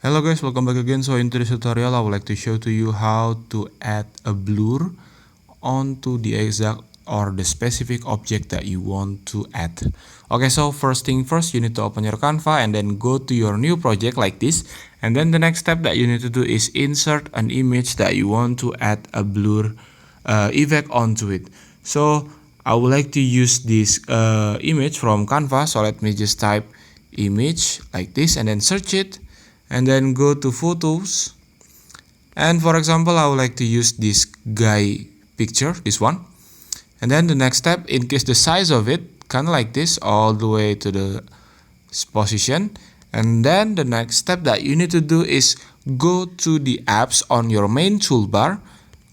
Hello guys, welcome back again. So in today's tutorial I would like to show to you how to add a blur onto the exact or the specific object that you want to add. Okay, so first thing first, you need to open your Canva and then go to your new project like this. And then the next step that you need to do is insert an image that you want to add a blur effect onto it. So I would like to use this image from Canva. So let me just type image like this and then search it. And then go to photos, and for example I would like to use this guy picture, this one. And then the next step, increase the size of it kind of like this all the way to the position. And then the next step that you need to do is go to the apps on your main toolbar,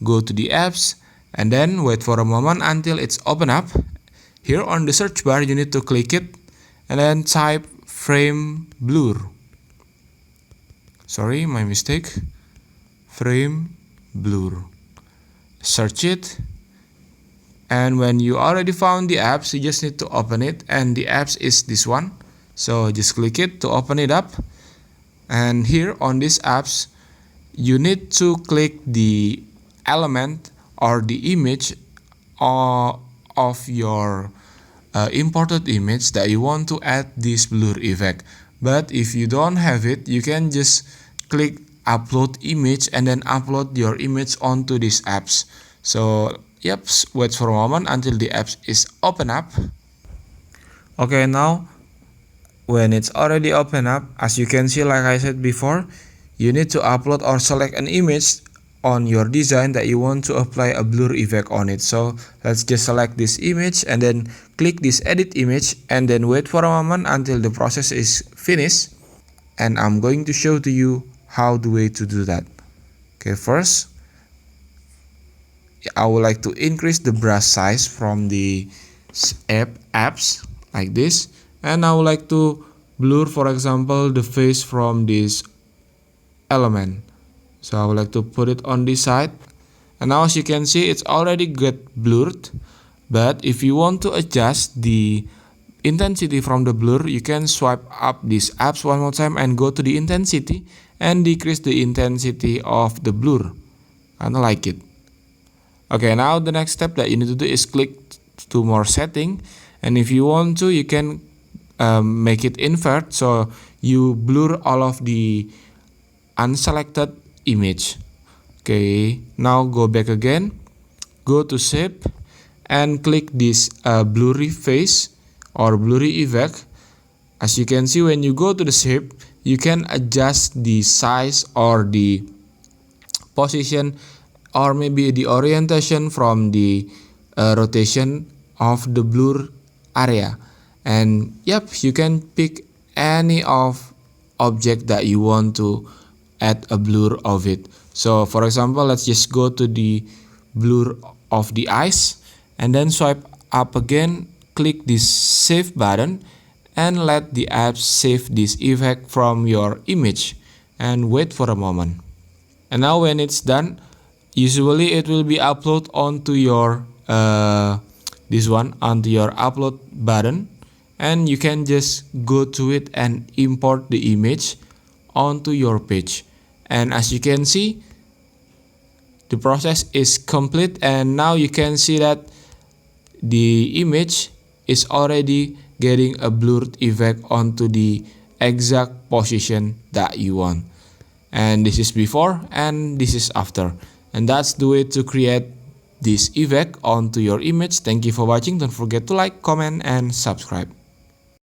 go to the apps and then wait for a moment until it's open up. Here on the search bar you need to click it and then type frame blur. Sorry, my mistake. Frame blur. Search it. And when you already found the apps, you just need to open it. And the apps is this one. So just click it to open it up. And here on these apps, you need to click the element or the image of your imported image that you want to add this blur effect. But if you don't have it, you can just click upload image and then upload your image onto these apps. So yep, wait for a moment until the apps is open up. Okay, now when it's already open up, as you can see, like I said before, you need to upload or select an image on your design that you want to apply a blur effect on it. So let's just select this image and then click this edit image and then wait for a moment until the process is finished. And I'm going to show to you how the way to do that. Okay, first I would like to increase the brush size from the apps like this, and I would like to blur, for example, the face from this element. So I would like to put it on this side, and now as you can see it's already get blurred. But if you want to adjust the intensity from the blur, you can swipe up these apps one more time and go to the intensity and decrease the intensity of the blur, kind of like it. Okay, now the next step that you need to do is click to more setting, and if you want to, you can make it invert, so you blur all of the unselected image. Okay, now go back again, go to shape and click this blurry face or blurry effect. As you can see, when you go to the shape, you can adjust the size or the position or maybe the orientation from the rotation of the blur area. And yep, you can pick any of object that you want to add a blur of it. So for example, let's just go to the blur of the eyes and then swipe up again, click this save button and let the app save this effect from your image and wait for a moment. And now when it's done, usually it will be uploaded onto your this one, onto your upload button, and you can just go to it and import the image onto your page. And as you can see, the process is complete, and now you can see that the image is already getting a blurred effect onto the exact position that you want. And this is before and this is after. And that's the way to create this effect onto your image. Thank you for watching. Don't forget to like, comment and subscribe.